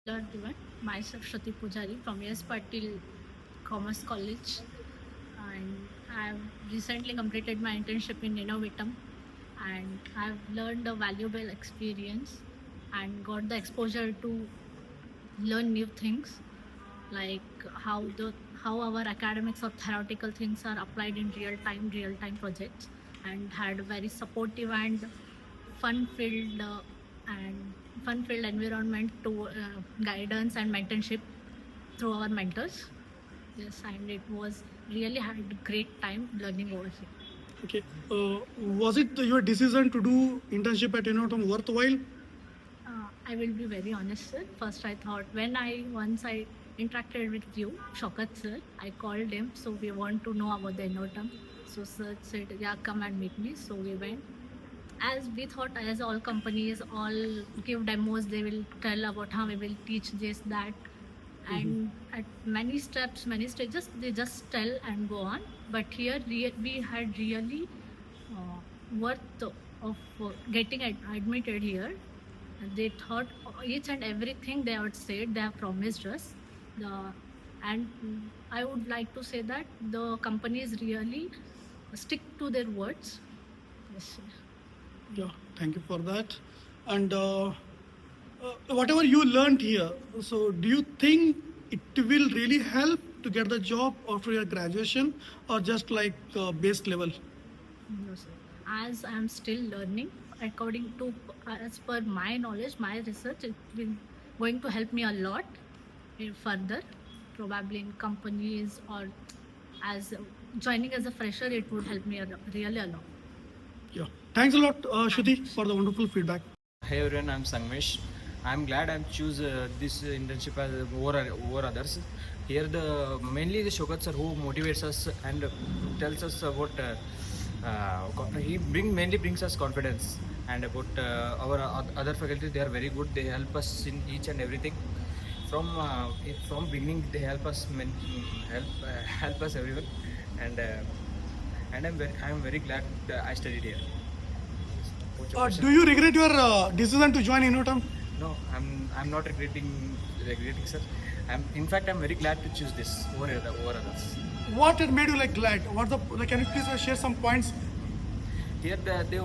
Hello everyone, myself Shruti Pujari from S. Patil Commerce College, and I've recently completed my internship in Innovatum, and I've learned a valuable experience and got the exposure to learn new things, like how our academics or theoretical things are applied in real time projects, and had a very supportive and fun filled and fun filled environment to guidance and mentorship through our mentors. Yes, and it was really had a great time learning over here. Okay. Was it your decision to do internship at Innovatum worthwhile? I will be very honest, sir. First, I thought when I interacted with you, Shokat sir, I called him. So we want to know about the Innotum. So sir said, yeah, come and meet me. So we went. As we thought, as all companies all give demos, they will tell about how we will teach this, that, and at many steps, many stages, they just tell and go on. But here, we had really worth of getting admitted here. And they thought each and everything they had said, they have promised us. The and I would like to say that the companies really stick to their words. Yes. Yeah, thank you for that. And whatever you learned here, so do you think it will really help to get the job after your graduation, or just like base level? No, sir. As I am still learning, according to as per my knowledge, my research, it will going to help me a lot in further, probably in companies or as joining as a fresher. It would help me really a lot. Yeah. Thanks a lot, Shruti, for the wonderful feedback. Hey everyone, I'm Sangmesh. I'm glad I choose this internship as over others. Here, mainly the Shokat sir who motivates us and tells us about. Mainly brings us confidence, and about our other faculty. They are very good. They help us in each and everything. From beginning, they help us help us everyone, and I'm very glad that I studied here. What's your question? Do you regret your decision to join Innovatum? No, I'm not regretting, sir. In fact, I'm very glad to choose this over others. What it made you like glad? What the like? Can you please share some points? Here, they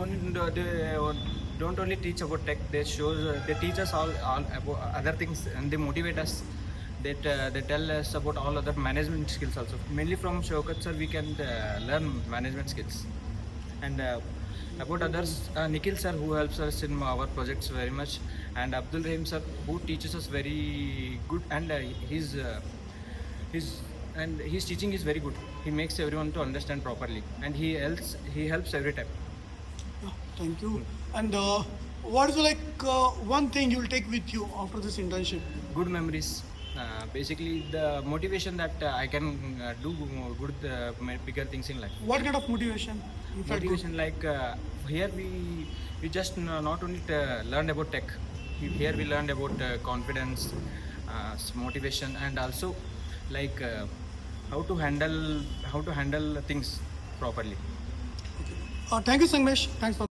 don't only teach about tech. They teach us all about other things, and they motivate us. They tell us about all other management skills also. Mainly from Shokat sir, we can learn management skills. And about others, Nikhil sir who helps us in our projects very much, and Abdul Rahim sir who teaches us very good, and his teaching is very good. He makes everyone to understand properly, and he helps every time. Yeah, thank you. And what is like one thing you'll take with you after this internship? Good memories. Basically, the motivation that I can do good, bigger things in life. What kind of motivation? In fact, Motivation like here we just not only learned about tech. Here we learned about confidence, motivation, and also like how to handle things properly. thank you, Sangmesh. Thanks for.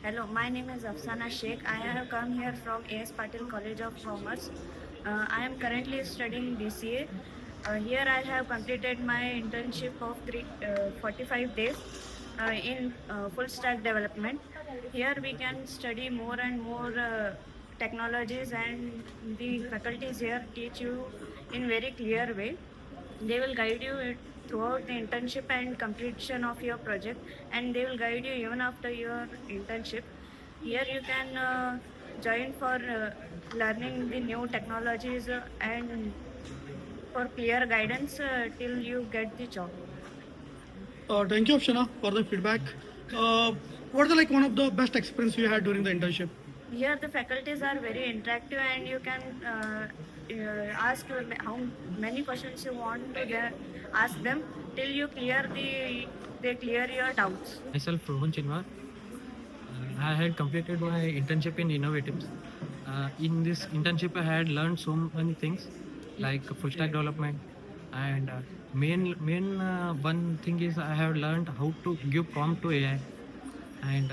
Hello, my name is Afsana Sheikh. I have come here from A.S. Patil College of Commerce. I am currently studying BCA. Here I have completed my internship of 45 days in full stack development. Here we can study more and more technologies, and the faculties here teach you in very clear way. They will guide you throughout the internship and completion of your project, and they will guide you even after your internship. Here you can join for learning the new technologies and for clear guidance till you get the job. Thank you, Afshana, for the feedback. What is like one of the best experience you had during the internship? Here the faculties are very interactive, and you can ask how many questions you want to ask them till you they clear your doubts. Myself, Rohan Chinwar. I had completed my internship in Innovatives. In this internship, I had learned so many things like full stack development, and main one thing is I have learned how to give prompt to AI, and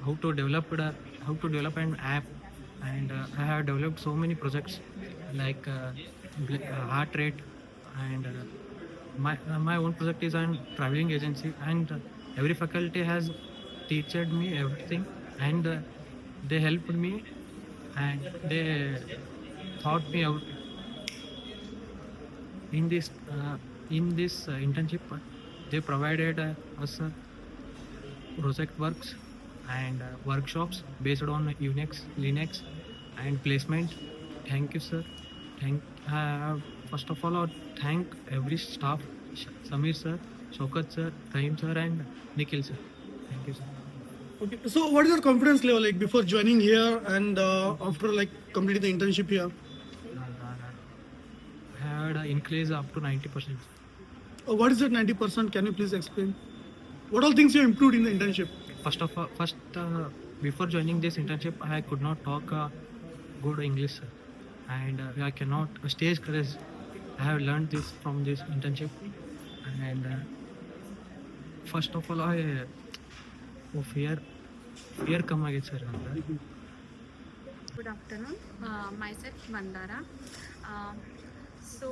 how to develop an app, and I have developed so many projects like heart rate, and my own project is on traveling agency, and every faculty has teached me everything, and they helped me, and they taught me out in this internship. They provided us project works and workshops based on Unix, Linux, and placement. Thank you, sir. First of all, I thank every staff, Samir sir, Shaukat sir, Rahim sir, and Nikhil sir. Thank you, sir. Okay. So what is your confidence level like before joining here and after like completing the internship here? I had an increase up to 90%. What is that 90%? Can you please explain? What all things you improved in the internship? Before joining this internship, I could not talk good English, sir. And I cannot stage courage. I have learned this from this internship, and first of all, fear come again, sir. Good afternoon myself Mandara. So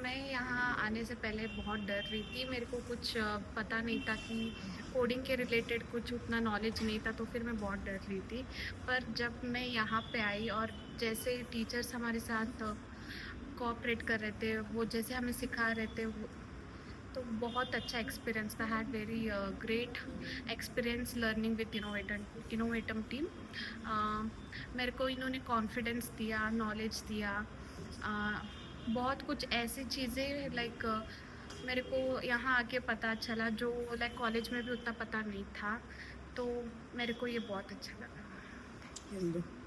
मैं यहाँ आने से पहले बहुत डर रही थी। मेरे को कुछ पता नहीं था कि कोडिंग के रिलेटेड कुछ उतना नॉलेज नहीं था, तो फिर मैं बहुत डर रही थी। पर जब मैं यहाँ पे आई और जैसे टीचर्स हमारे साथ कोऑपरेट कर रहे थे, वो जैसे हमें सिखा रहे थे, तो बहुत अच्छा एक्सपीरियंस था। Had very great experience learning with Innovatum team. मेरे को इन्होंने कॉन्फिडेंस दिया, नॉलेज दिया, बहुत कुछ ऐसी चीज़ें लाइक मेरे को यहाँ आके पता चला जो लाइक कॉलेज में भी उतना पता नहीं था, तो मेरे को ये बहुत अच्छा लगा।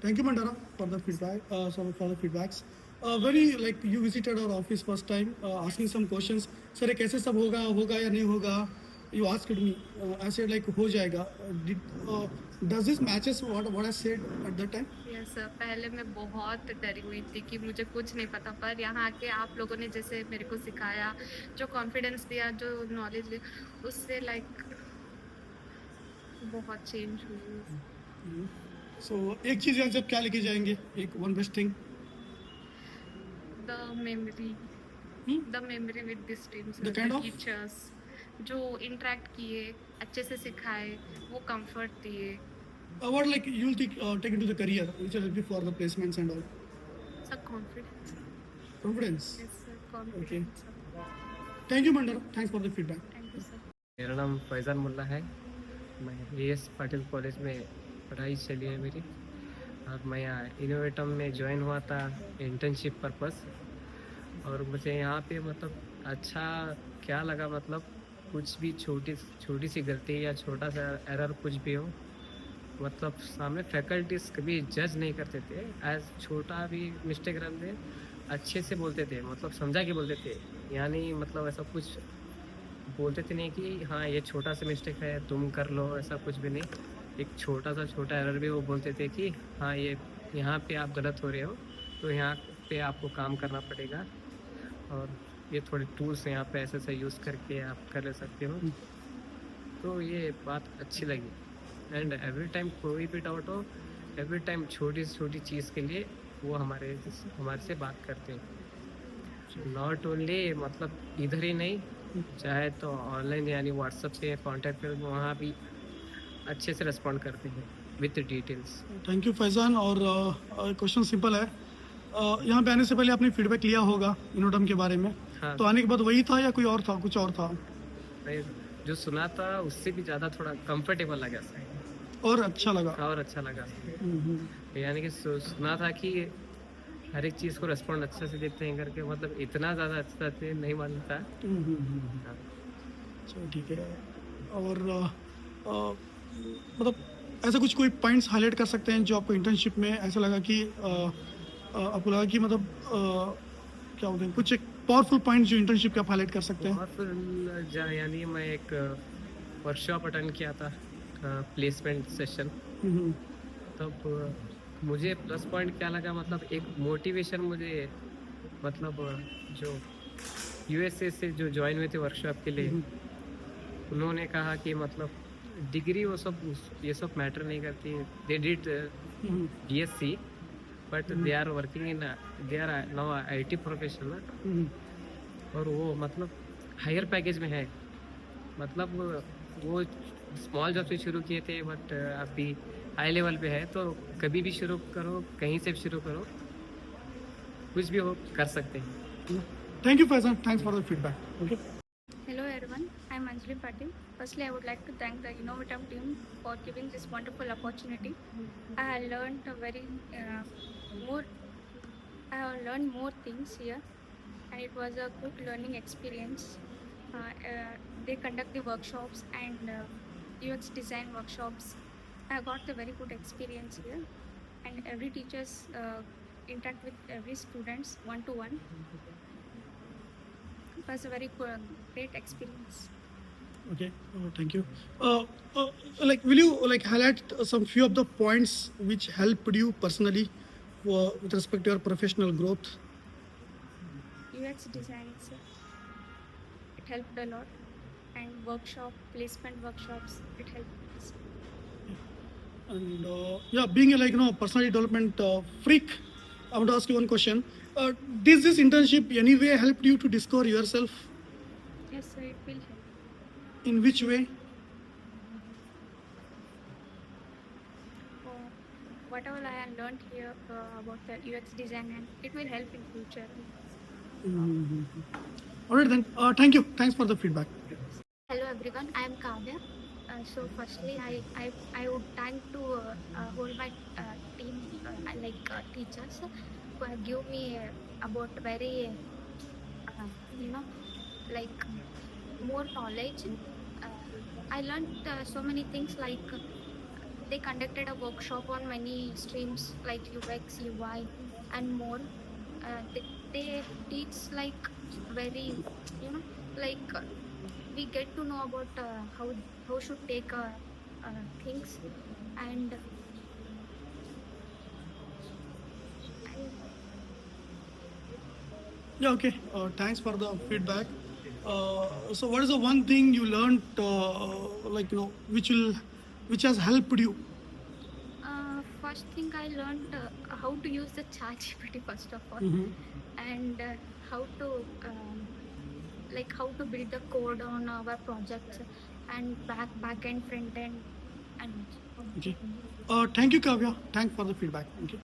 Thank you, Mandara, for the feedback. For the feedbacks. When you visited our office first time, asking some questions, sir, कैसे सब होगा या नहीं होगा? You asked me. I said like हो जाएगा. Does this matches what I said at that time? Yes sir, पहले मैं बहुत डरी हुई थी कि मुझे कुछ नहीं पता, पर यहाँ आके आप लोगों ने जैसे मेरे को सिखाया, जो कॉन्फिडेंस दिया, जो नॉलेज दिया, उससे लाइक बहुत चेंज हुई। So एक चीज यहाँ से आप क्या लेके जाएंगे? एक one best thing. The memory with this team, The kind of? Teachers जो इंटरेक्ट किए, अच्छे से सिखाए, वो कंफर्ट दिए। What like you'll take into the career, which will help you for the placements and all? Sir confidence, Confidence. Yes sir, confidence. Thank you, Mandara. Thanks for the feedback. Thank you sir. मेरा नाम फैज़ान मुल्ला है। मैं as Patil college में पढ़ाई चली है मेरी, और मैं यहाँ इनोवेटम में ज्वाइन हुआ था इंटर्नशिप पर्पस। और मुझे यहाँ पे मतलब अच्छा क्या लगा, मतलब कुछ भी छोटी सी गलती या छोटा सा एरर कुछ भी हो, मतलब सामने फैकल्टीज कभी जज नहीं करते थे। एज छोटा भी मिस्टेक रहते अच्छे से बोलते थे, मतलब समझा के बोलते थे, यानी मतलब ऐसा कुछ बोलते थे नहीं कि हाँ ये छोटा सा मिस्टेक है तुम कर लो, ऐसा कुछ भी नहीं। एक छोटा एरर भी वो बोलते थे कि हाँ ये यहाँ पे आप गलत हो रहे हो, तो यहाँ पे आपको काम करना पड़ेगा, और ये थोड़े टूल्स यहाँ पे ऐसे यूज़ करके आप कर ले सकते हो। तो ये बात अच्छी लगी। एंड एवरी टाइम कोई भी डाउट हो, एवरी टाइम छोटी से छोटी चीज़ के लिए वो हमारे से बात करते हैं। नॉट ओनली मतलब इधर ही नहीं, चाहे तो ऑनलाइन यानी व्हाट्सएप पे कांटेक्ट पे, वहाँ भी अच्छे से रिस्पॉन्ड करते हैं with details. Thank you Faizan. और क्वेश्चन सिंपल है, यहाँ पे आने से पहले आपने फीडबैक लिया होगा इनोटम के बारे में। हाँ। तो आने के बाद वही था या कोई और था, कुछ और था? मैं जो सुना था उससे भी ज़्यादा थोड़ा कंफर्टेबल लगा सर, और अच्छा लगा? और अच्छा लगा। यानी कि सुना था कि हर एक चीज़ को रिस्पॉन्ड अच्छे से देते हैं करके, मतलब इतना ज़्यादा अच्छा से नहीं मानता। हाँ। चलो ठीक है। और मतलब ऐसा कुछ कोई पॉइंट्स हाईलाइट कर सकते हैं जो आपको इंटर्नशिप में ऐसा लगा कि आपको लगा कि मतलब क्या बोलते हैं, कुछ एक पावरफुल पॉइंट जो इंटर्नशिप के आप हाईलाइट कर सकते हैं? और फिर यानी मैं एक वर्कशॉप अटेंड किया था, प्लेसमेंट सेशन। तब मुझे प्लस पॉइंट क्या लगा, मतलब एक मोटिवेशन मुझे, मतलब जो यूएसए से जो ज्वाइन हुए थे वर्कशॉप के लिए, उन्होंने कहा कि मतलब डिग्री वो सब ये सब मैटर नहीं करती। They did BSc but they are working in they are now IT professional, और वो मतलब हायर पैकेज में है। मतलब वो स्मॉल जॉब से शुरू किए थे, बट अभी हाई लेवल पे है। तो कभी भी शुरू करो, कहीं से भी शुरू करो, कुछ भी हो कर सकते हैं। Thank you, Faizan. Thanks for the feedback. Okay. Hello everyone, I'm Anjali Patil. Firstly, I would like to thank the Innovatum team for giving this wonderful opportunity. I have learned more. I have learned more things here, and it was a good learning experience. They conduct the workshops and UX design workshops. I got a very good experience here, and every teachers interact with every students one to one. It was a very great experience. Okay. Thank you. Like, will you like highlight some few of the points which helped you personally with respect to your professional growth? UX design itself, it helped a lot, and placement workshops, it helped us. And yeah, being a personality development freak, I want to ask you one question. Did this internship anyway helped you to discover yourself? Yes, sir, it will help. In which way? Whatever I have learned here about the UX design, and it will help in future. All right then. Thank you. Thanks for the feedback. Hello everyone, I am Kavya. So firstly, I would thank to hold my team, teachers, who have given me about very, more knowledge. I learned so many things, like they conducted a workshop on many streams like UX, UI, and more. They teach like very, we get to know about how should take things, and Yeah. Okay. Thanks for the feedback. So, what is the one thing you learned, which has helped you? first thing I learned how to use the ChatGPT first of all, and how to how to build the code on our projects, and back end, front end, and Okay. Thank you, Kavya. Thanks for the feedback. Okay.